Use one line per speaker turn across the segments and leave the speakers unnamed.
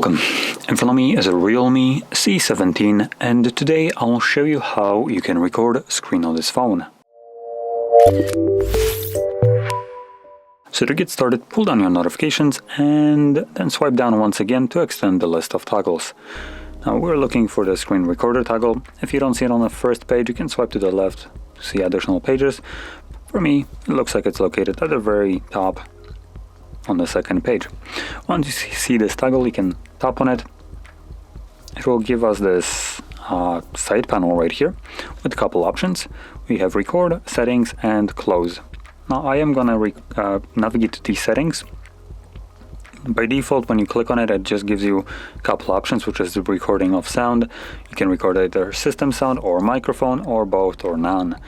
Welcome! In front of me is a REALME C17 and today I'll show you how you can record a screen on this phone. So to get started, pull down your notifications and then swipe down once again to extend the list of toggles. Now we're looking for the screen recorder toggle. If you don't see it on the first page, you can swipe to the left to see additional pages. For me, it looks like it's located at the very top on the second page. Once you see this toggle, you can tap on it. It will give us this side panel right here with a couple options. We have record, settings, and close. Now I am gonna navigate to these settings. By default, when you click on it, it just gives you a couple options, which is the recording of sound. You can record either system sound or microphone or both or none.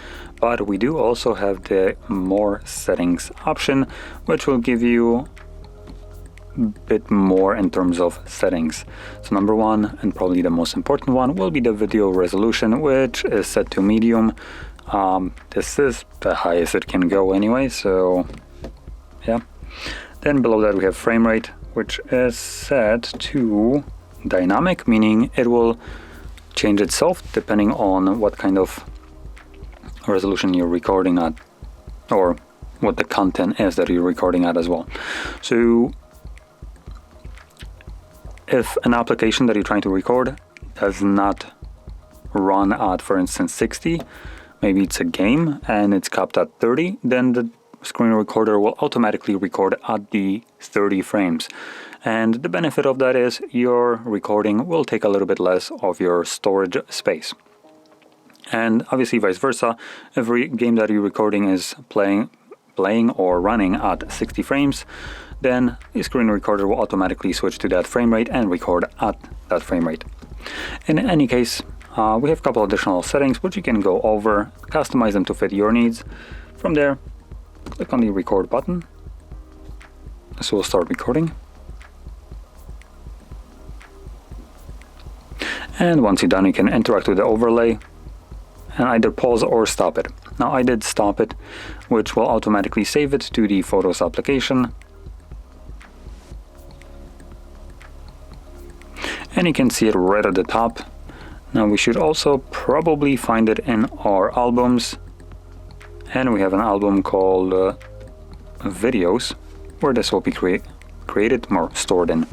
But we do also have the more settings option, which will give you a bit more in terms of settings. So number one, and probably the most important one, will be the video resolution, which is set to medium. This is the highest it can go anyway, so yeah. Then below that we have frame rate, which is set to dynamic, meaning it will change itself depending on what kind of resolution you're recording at, or what the content is that you're recording at as well. So if an application that you're trying to record does not run at, for instance, 60, maybe it's a game and it's capped at 30, then the screen recorder will automatically record at the 30 frames. And the benefit of that is your recording will take a little bit less of your storage space. And obviously vice versa, every game that you're recording is playing or running at 60 frames, then the screen recorder will automatically switch to that frame rate and record at that frame rate. In any case, we have a couple additional settings which you can go over, customize them to fit your needs. From there, click on the record button. This will start recording. And once you're done, you can interact with the overlay and either pause or stop it. Now I did stop it, which will automatically save it to the Photos application. And you can see it right at the top. Now we should also probably find it in our albums. And we have an album called Videos, where this will be created or stored in.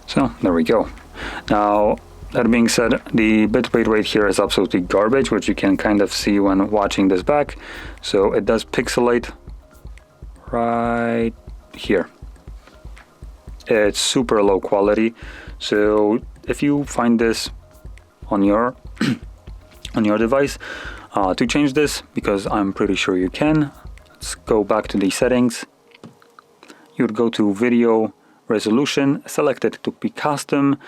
So there we go. Now that being said, the bitrate rate here is absolutely garbage, which you can kind of see when watching this back. So it does pixelate right here. It's super low quality. So if you find this on your on your device, to change this, because I'm pretty sure you can, let's go back to the settings. You'd go to video resolution, select it to be custom,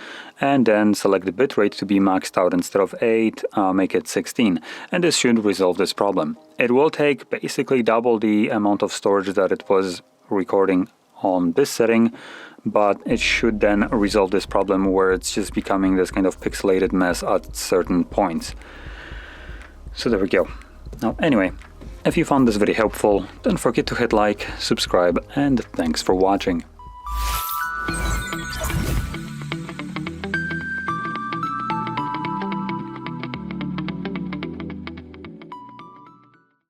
and then select the bitrate to be maxed out. Instead of 8, make it 16, and this should resolve this problem. It will take basically double the amount of storage that it was recording on this setting, but it should then resolve this problem where it's just becoming this kind of pixelated mess at certain points. So there we go. Now anyway, if you found this video helpful, don't forget to hit like, subscribe, and thanks for watching.